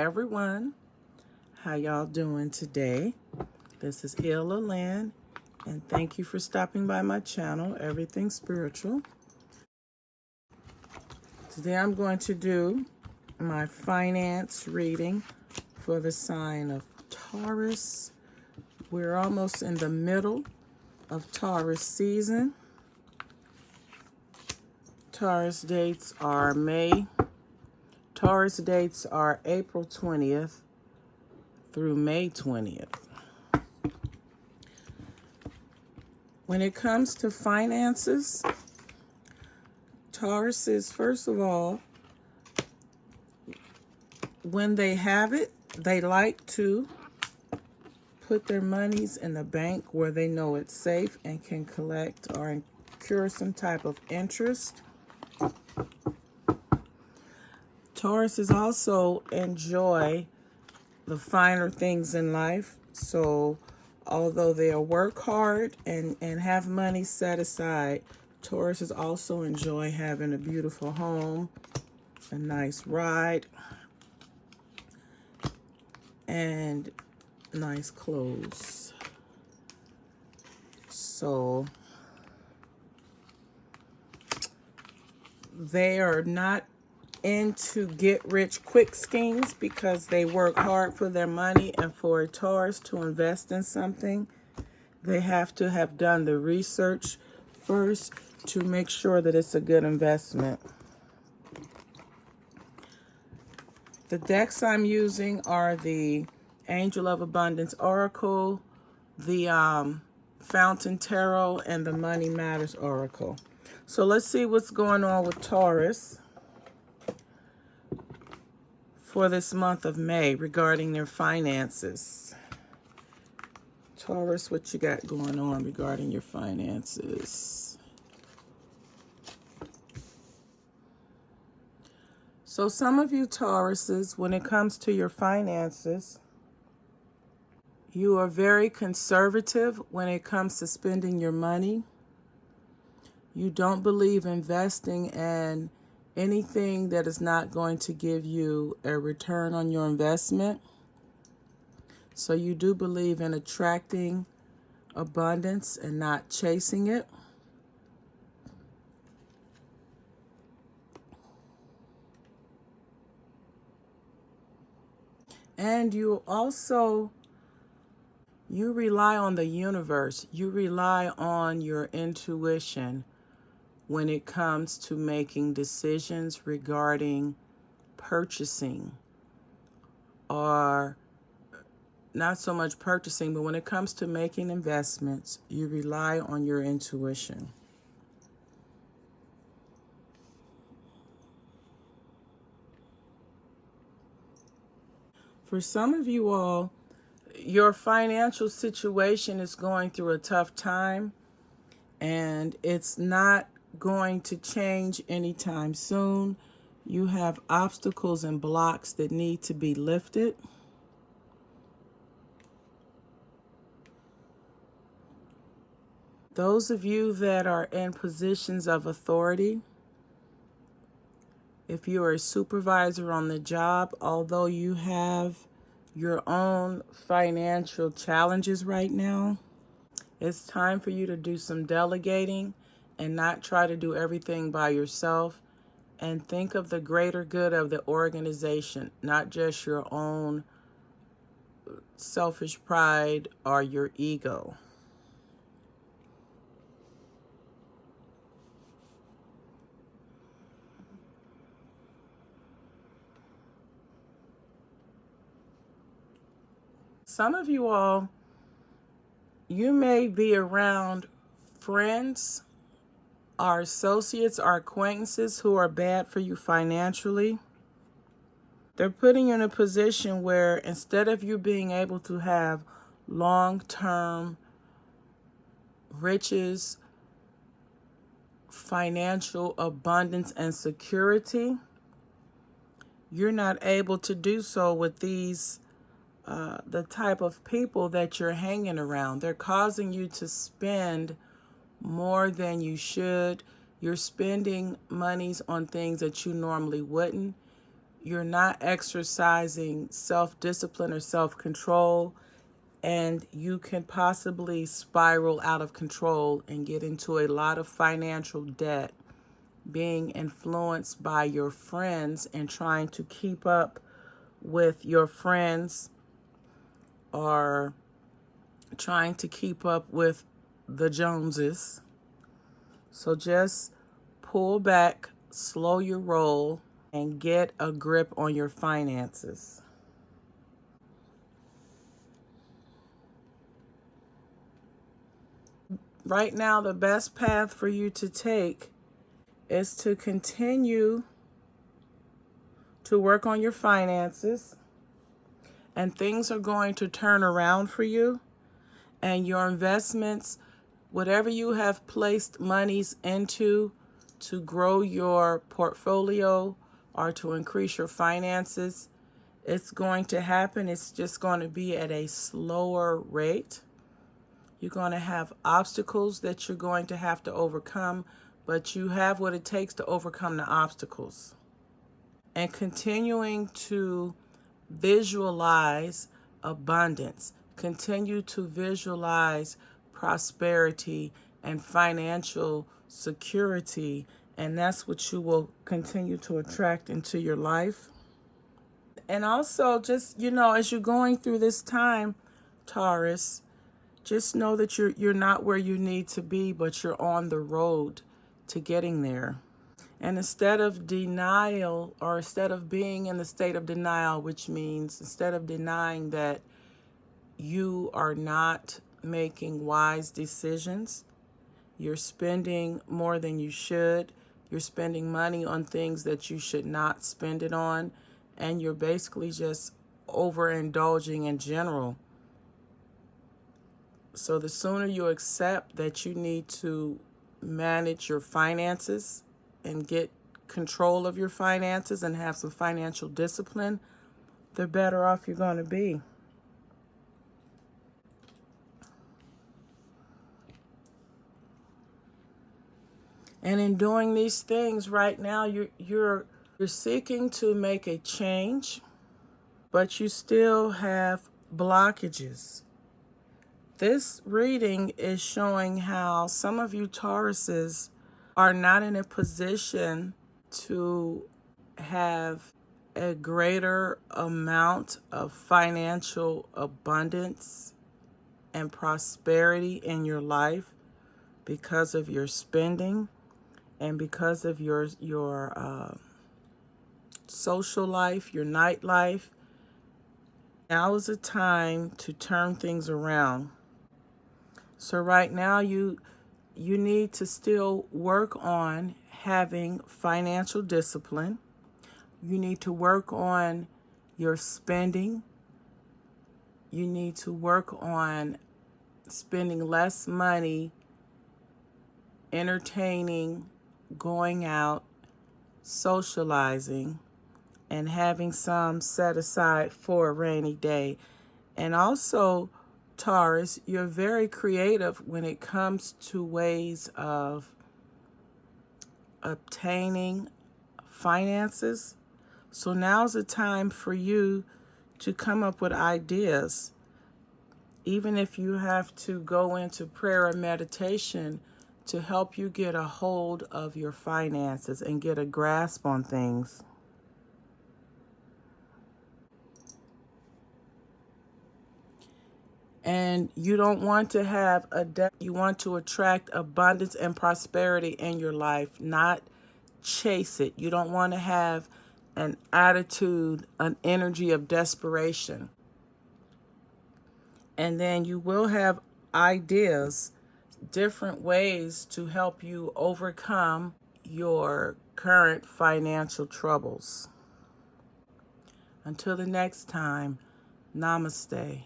everyone, how y'all doing today? This is Illa Lynn, and thank you for stopping by my channel, Everything Spiritual. Today I'm going to do my finance reading for the sign of Taurus. We're almost in the middle of Taurus season. Taurus dates are April 20th through May 20th. When it comes to finances, Tauruses, first of all, when they have it, they like to put their monies in the bank where they know it's safe and can collect or incur some type of interest. Tauruses also enjoy the finer things in life. So although they'll work hard and have money set aside, Tauruses also enjoy having a beautiful home, a nice ride, and nice clothes. So they are not into get-rich-quick schemes because they work hard for their money, and for a Taurus to invest in something, they have to have done the research first to make sure that it's a good investment. The decks I'm using are the Angel of Abundance Oracle, the Fountain Tarot, and the Money Matters Oracle. So let's see what's going on with Taurus for this month of May regarding their finances. Taurus, what you got going on regarding your finances? So some of you Tauruses, when it comes to your finances, you are very conservative when it comes to spending your money. You don't believe investing in anything that is not going to give you a return on your investment. So you do believe in attracting abundance and not chasing it. And you rely on the universe. You rely on your intuition when it comes to making decisions regarding purchasing, or not so much purchasing, but when it comes to making investments, you rely on your intuition. For some of you all, your financial situation is going through a tough time, and it's not going to change anytime soon. You have obstacles and blocks that need to be lifted. Those of you that are in positions of authority, if you are a supervisor on the job, although you have your own financial challenges right now, it's time for you to do some delegating and not try to do everything by yourself, and think of the greater good of the organization, not just your own selfish pride or your ego. Some of you all, you may be around friends or associates or acquaintances who are bad for you financially. They're putting you in a position where instead of you being able to have long-term riches, financial abundance, and security, you're not able to do so with these the type of people that you're hanging around. They're causing you to spend more than you should. You're spending monies on things that you normally wouldn't. you're not exercising self-discipline or self-control, and you can possibly spiral out of control and get into a lot of financial debt, being influenced by your friends and trying to keep up with your friends, or trying to keep up with the Joneses. So just pull back, slow your roll, and get a grip on your finances. Right now, the best path for you to take is to continue to work on your finances, and things are going to turn around for you. And your investments, whatever you have placed monies into to grow your portfolio or to increase your finances, it's going to happen. It's just going to be at a slower rate. You're going to have obstacles that you're going to have to overcome, but you have what it takes to overcome the obstacles. And continuing to visualize abundance, continue to visualize prosperity and financial security, and that's what you will continue to attract into your life. And also, just, as you're going through this time, Taurus, just know that you're not where you need to be, but you're on the road to getting there. And instead of denial, or instead of being in the state of denial, which means instead of denying that you are not making wise decisions, you're spending more than you should, you're spending money on things that you should not spend it on, and you're basically just overindulging in general. So the sooner you accept that you need to manage your finances and get control of your finances and have some financial discipline, the better off you're going to be. And in doing these things right now, you're seeking to make a change, but you still have blockages. This reading is showing how some of you Tauruses are not in a position to have a greater amount of financial abundance and prosperity in your life because of your spending and because of your social life, your nightlife. Now is the time to turn things around. So right now you need to still work on having financial discipline. You need to work on your spending. You need to work on spending less money entertaining, going out, socializing, and having some set aside for a rainy day. And also, Taurus, you're very creative when it comes to ways of obtaining finances. So now's the time for you to come up with ideas. Even if you have to go into prayer or meditation to help you get a hold of your finances and get a grasp on things. And you don't want to have a debt. You want to attract abundance and prosperity in your life, not chase it. You don't want to have an attitude, an energy of desperation. And then you will have ideas, different ways to help you overcome your current financial troubles. Until the next time, namaste.